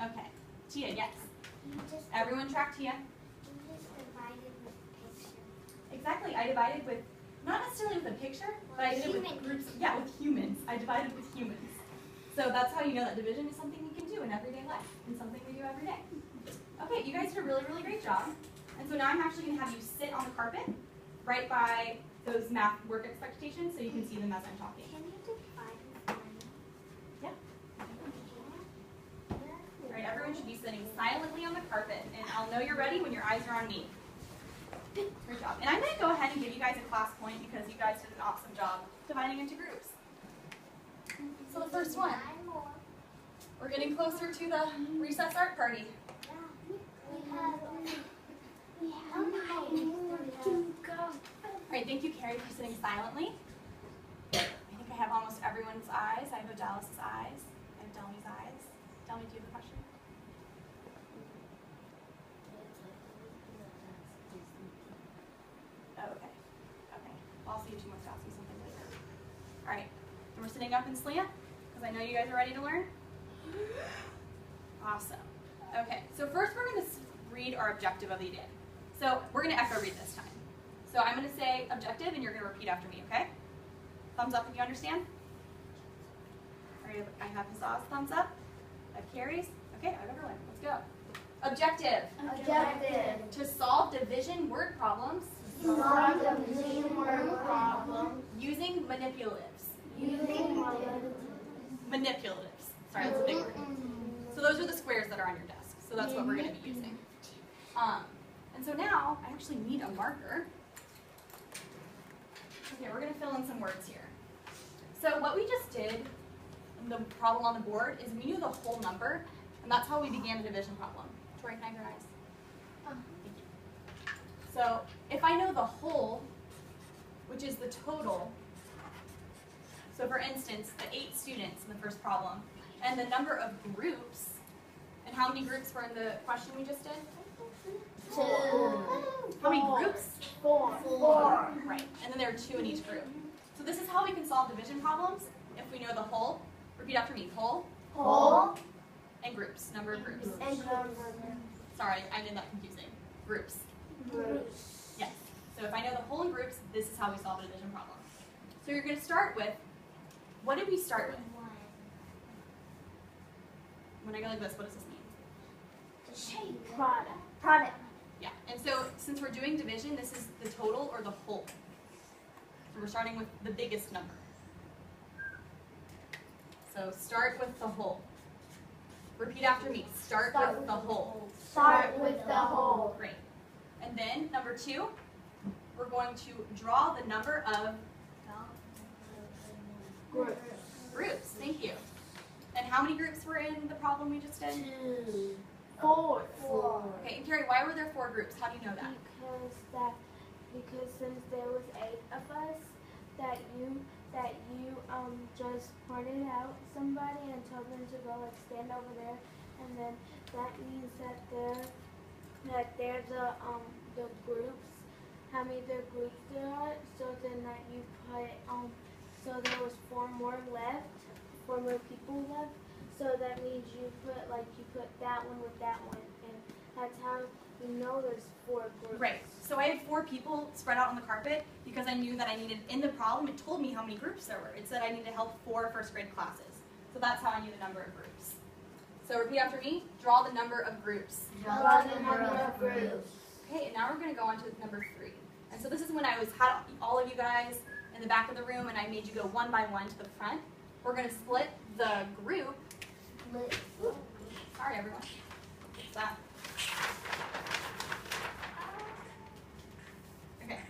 Okay. Tia, yes. Everyone track Tia. You just divided with picture. Exactly. I divided with, not necessarily with a picture, but I did it with groups. Yeah, with humans. I divided with humans. So that's how you know that division is something you can do in everyday life and something we do every day. Okay, you guys did a really, really great job. And so now I'm actually going to have you sit on the carpet right by those math work expectations so you can see them as I'm talking. Can you divide with one? Yeah. All right, everyone should be sitting silently on the carpet, and I'll know you're ready when your eyes are on me. Great job. And I'm going to go ahead and give you guys a class point because you guys did an awesome job dividing into groups. So the first one, we're getting closer to the recess art party. All right, thank you, Carrie, for sitting silently. I think I have almost everyone's eyes. I have Odalis's eyes. I have Delmi's eyes. Delmi, do you have a question? Oh, okay. Okay. Well, I'll see if she wants to ask you something later. All right. And we're sitting up in slant because I know you guys are ready to learn. Awesome. Okay. So first we're going to read our objective of the day. So we're going to echo read this time. So I'm going to say objective and you're going to repeat after me, okay? Thumbs up if you understand. All right. I have Huzzah's thumbs up. I have Carrie's. Okay, I have everyone. Let's go. Objective. Objective. To solve division word problems. Solve division word problem. Using manipulatives. Using Manipulatives. Sorry, that's a big word. So those are the squares that are on your desk. So that's what we're going to be using. And so now I actually need a marker. Okay, we're going to fill in some words here. So what we just did, the problem on the board, is we knew the whole number, and that's how we began the division problem. Tori, can I have your eyes? Thank you. So if I know the whole, which is the total, so for instance, the 8 students in the first problem, and the number of groups, and how many groups were in the question we just did? 2. How many groups? 4. Right, and then there are 2 in each group. So this is how we can solve division problems if we know the whole. Repeat after me, whole. Whole. And groups, number of groups. And Sorry, I made that confusing. Groups. groups. Yes. So if I know the whole and groups, this is how we solve a division problem. So you're going to start with, what did we start with? When I go like this, what does this mean? Product. Yeah, and so since we're doing division, this is the total or the whole. So we're starting with the biggest number. So start with the whole. Repeat after me. Start with the whole. Start with the whole. Great. And then number 2, we're going to draw the number of groups. Thank you. And how many groups were in the problem we just did? 2. 4. Okay, and Carrie, why were there 4 groups? How do you know that? Because since there was 8 of us, that you just pointed out somebody and told them to go like stand over there, and then that means that they're the groups, how many the groups there are. So then that you put so there was 4 more left, 4 more people left. So that means you put that one with that one, and that's how you know there's 4 groups. Right. So I had 4 people spread out on the carpet because I knew that I needed, in the problem, it told me how many groups there were. It said I needed to help 4 first grade classes. So that's how I knew the number of groups. So repeat after me. Draw the number of groups. Draw the number of groups. Okay, and now we're going to go on to number 3. And so this is when I had all of you guys in the back of the room and I made you go one by one to the front. We're going to split the group. Sorry, everyone. What's that? Okay.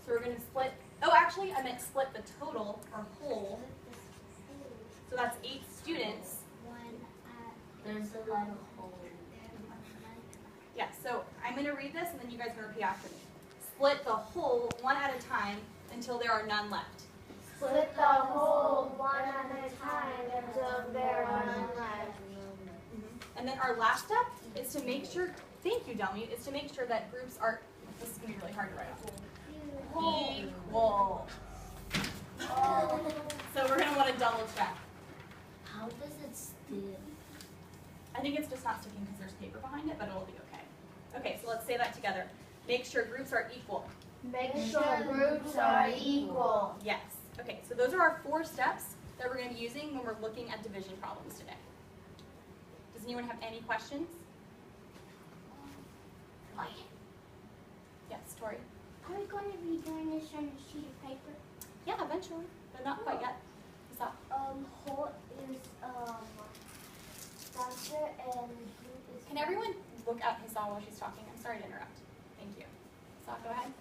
So we're going to split. Oh, actually, I meant split the total or whole. So that's 8 students. There's a lot of holes. Yeah, so I'm going to read this and then you guys are going to repeat after me. Split the whole one at a time until there are none left. Split the whole one at a time until there are none left. And then our last step is to make sure, thank you, Delmi, is to make sure that groups are, this is going to be really hard to write out. Equal. So we're going to want to double check. How does it still? I think it's just not sticking because there's paper behind it, but it'll be okay. Okay, so let's say that together. Make sure groups are equal. Make sure groups are equal. Yes. Okay, so those are our 4 steps that we're going to be using when we're looking at division problems today. Does anyone have any questions? Yes, Tori? Are we going to be doing this on a sheet of paper? Yeah, eventually, but not quite yet. What's up? Whole is factor and group is. Can everyone look at Hisal while she's talking? I'm sorry to interrupt. Thank you. Hisal, go ahead.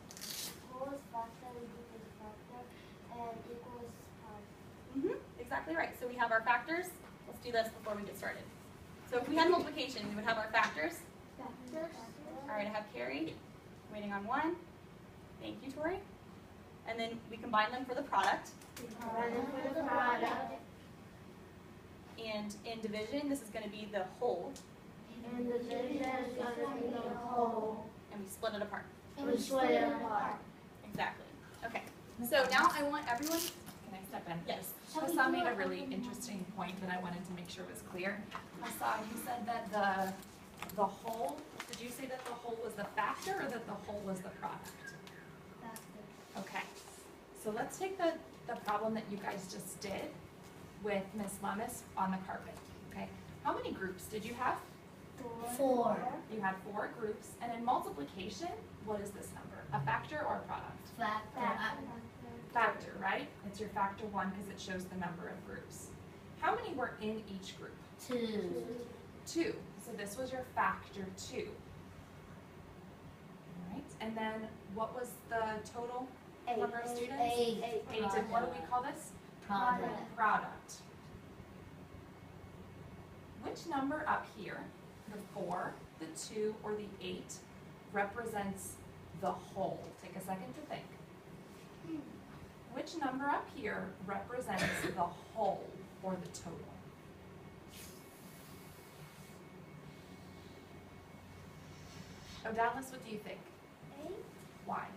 Whole is factor and group is factor and equal is part. Exactly right. So we have our factors. Let's do this before we get started. So if we had multiplication, we would have our factors. All right, I have Carrie waiting on 1. Thank you, Tori. And then we combine them for the product. And in division, this is going to be the whole. And the division is going to be the whole. And we split it apart. And we split it apart. Exactly. Okay. So now I want everyone. Can I step in? Yes. Hassan made a really interesting point that I wanted to make sure was clear. Hassan, you said that the whole, did you say that the whole was the factor or that the whole was the product? Factor. Okay. So let's take the problem that you guys just did with Miss Lemus on the carpet. Okay. How many groups did you have? 4. You had 4 groups. And in multiplication, what is this number? A factor or a product? Factor, right? It's your factor 1 because it shows the number of groups. How many were in each group? 2. 2. So this was your factor 2. All right. And then what was the total number of students? 8. 8. And what do we call this? Product. Which number up here, the 4, the 2, or the 8, represents the whole? Take a second to think. Which number up here represents the whole or the total? Oh, Dallas, what do you think? 8. Why?